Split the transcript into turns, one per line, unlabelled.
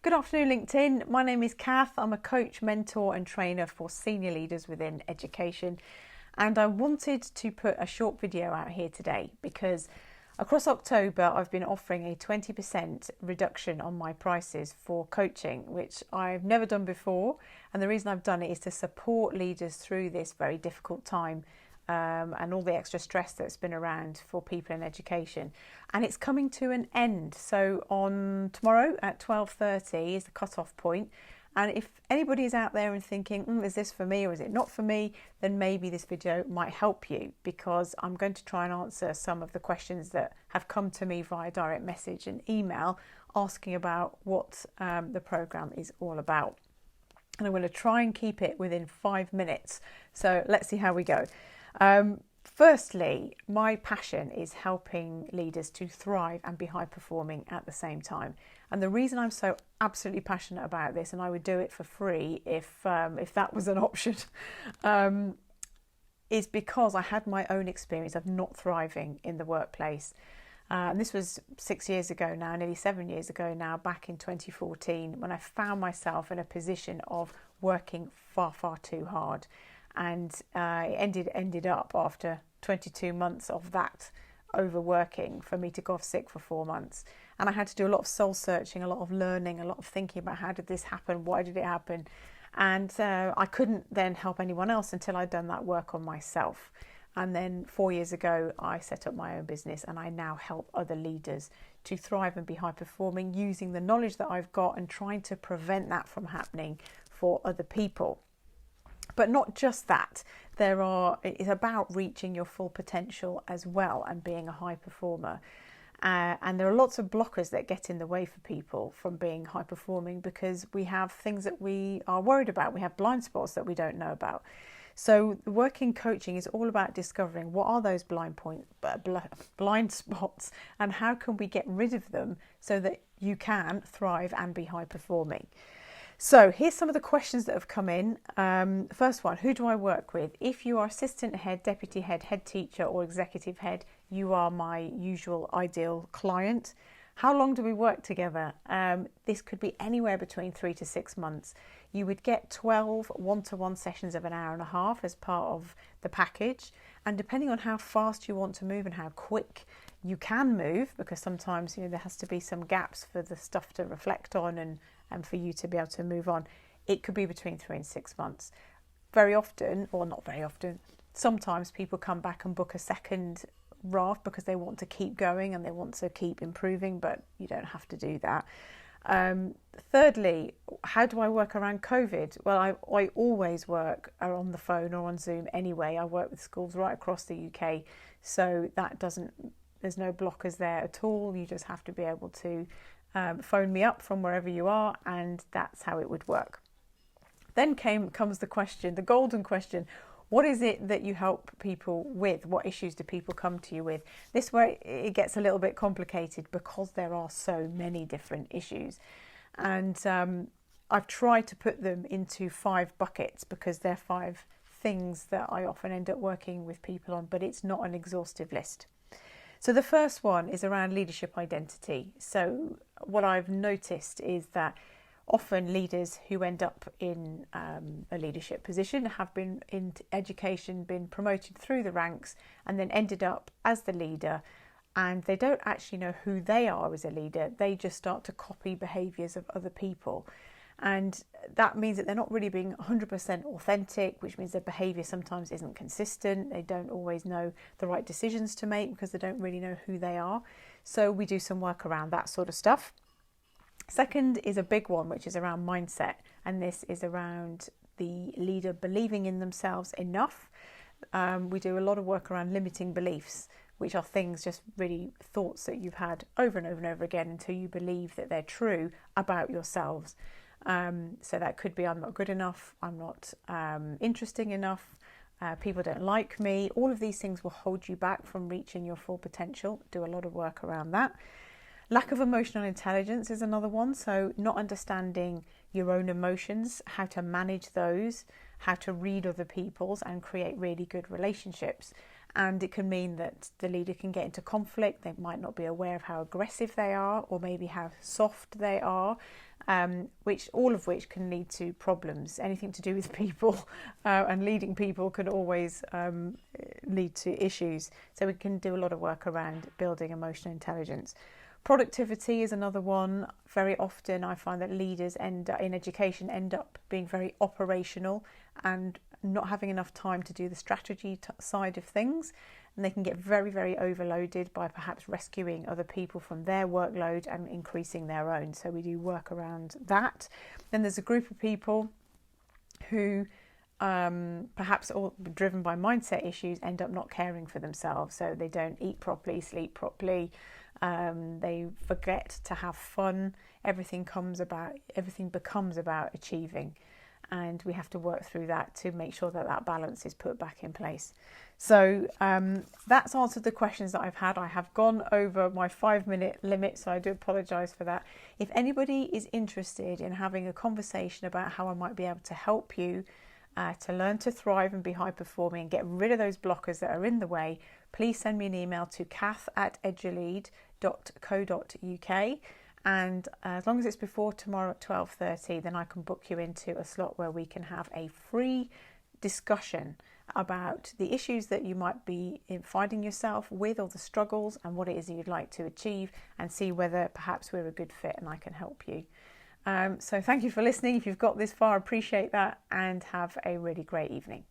Good afternoon, LinkedIn. My name is Kath. I'm a coach, mentor and trainer for senior leaders within education. And I wanted to put a short video out here today because across October, I've been offering a 20% reduction on my prices for coaching, which I've never done before. And the reason I've done it is to support leaders through this very difficult time and all the extra stress that's been around for people in education. And it's coming to an end. So on tomorrow at 12:30 is the cut-off point. And if anybody is out there and thinking, is this for me or is it not for me, then maybe this video might help you, because I'm going to try and answer some of the questions that have come to me via direct message and email asking about what the programme is all about. And I'm going to try and keep it within 5 minutes. So let's see how we go. Firstly, my passion is helping leaders to thrive and be high performing at the same time. And the reason I'm so absolutely passionate about this, and I would do it for free if that was an option, is because I had my own experience of not thriving in the workplace. And this was 6 years ago now, nearly 7 years ago now, back in 2014, when I found myself in a position of working far, far too hard. And it ended up after 22 months of that overworking for me to go off sick for 4 months. And I had to do a lot of soul searching, a lot of learning, a lot of thinking about how did this happen, why did it happen? And I couldn't then help anyone else until I'd done that work on myself. And then 4 years ago, I set up my own business, and I now help other leaders to thrive and be high performing using the knowledge that I've got and trying to prevent that from happening for other people. But not just that, it's about reaching your full potential as well and being a high performer. And there are lots of blockers that get in the way for people from being high performing because we have things that we are worried about. We have blind spots that we don't know about. So working coaching is all about discovering what are those blind spots and how can we get rid of them so that you can thrive and be high performing. So here's some of the questions that have come in. First one, who do I work with? If you are assistant head, deputy head, head teacher or executive head, you are my usual ideal client. How long do we work together? This could be anywhere between 3 to 6 months. You would get 12 one-to-one sessions of an hour and a half as part of the package. And depending on how fast you want to move and how quick you can move, because sometimes there has to be some gaps for the stuff to reflect on and for you to be able to move on, it could be between 3 and 6 months. Very often, or not very often, sometimes people come back and book a second raft because they want to keep going and they want to keep improving, but you don't have to do that. Thirdly, how do I work around COVID? Well, I always work on the phone or on Zoom anyway. I work with schools right across the UK, so there's no blockers there at all. You just have to be able to phone me up from wherever you are, and that's how it would work. Then comes the question, the golden question. What is it that you help people with? What issues do people come to you with? This way it gets a little bit complicated because there are so many different issues. And I've tried to put them into 5 buckets because they're 5 things that I often end up working with people on, but it's not an exhaustive list. So the first one is around leadership identity. So what I've noticed is that often leaders who end up in a leadership position have been in education, been promoted through the ranks and then ended up as the leader, and they don't actually know who they are as a leader. They just start to copy behaviours of other people. And that means that they're not really being 100% authentic, which means their behaviour sometimes isn't consistent. They don't always know the right decisions to make because they don't really know who they are. So we do some work around that sort of stuff. Second is a big one, which is around mindset. And this is around the leader believing in themselves enough. We do a lot of work around limiting beliefs, which are things, just really thoughts that you've had over and over and over again until you believe that they're true about yourselves. So that could be I'm not good enough, I'm not interesting enough, people don't like me. All of these things will hold you back from reaching your full potential. Do a lot of work around that. Lack of emotional intelligence is another one. So not understanding your own emotions, how to manage those, how to read other people's and create really good relationships. And it can mean that the leader can get into conflict. They might not be aware of how aggressive they are, or maybe how soft they are, all of which can lead to problems. Anything to do with people and leading people can always lead to issues. So we can do a lot of work around building emotional intelligence. Productivity is another one. Very often I find that leaders in education end up being very operational and not having enough time to do the strategy side of things, and they can get very, very overloaded by perhaps rescuing other people from their workload and increasing their own. So we do work around that. Then there's a group of people who perhaps all driven by mindset issues end up not caring for themselves. So they don't eat properly, sleep properly, they forget to have fun. Everything becomes about achieving. And we have to work through that to make sure that that balance is put back in place. So that's answered the questions that I've had. I have gone over my 5-minute limit, so I do apologise for that. If anybody is interested in having a conversation about how I might be able to help you to learn to thrive and be high performing and get rid of those blockers that are in the way, please send me an email to kath@edulead.co.uk. And as long as it's before tomorrow at 12:30, then I can book you into a slot where we can have a free discussion about the issues that you might be finding yourself with, or the struggles, and what it is that you'd like to achieve, and see whether perhaps we're a good fit and I can help you. So thank you for listening. If you've got this far, I appreciate that, and have a really great evening.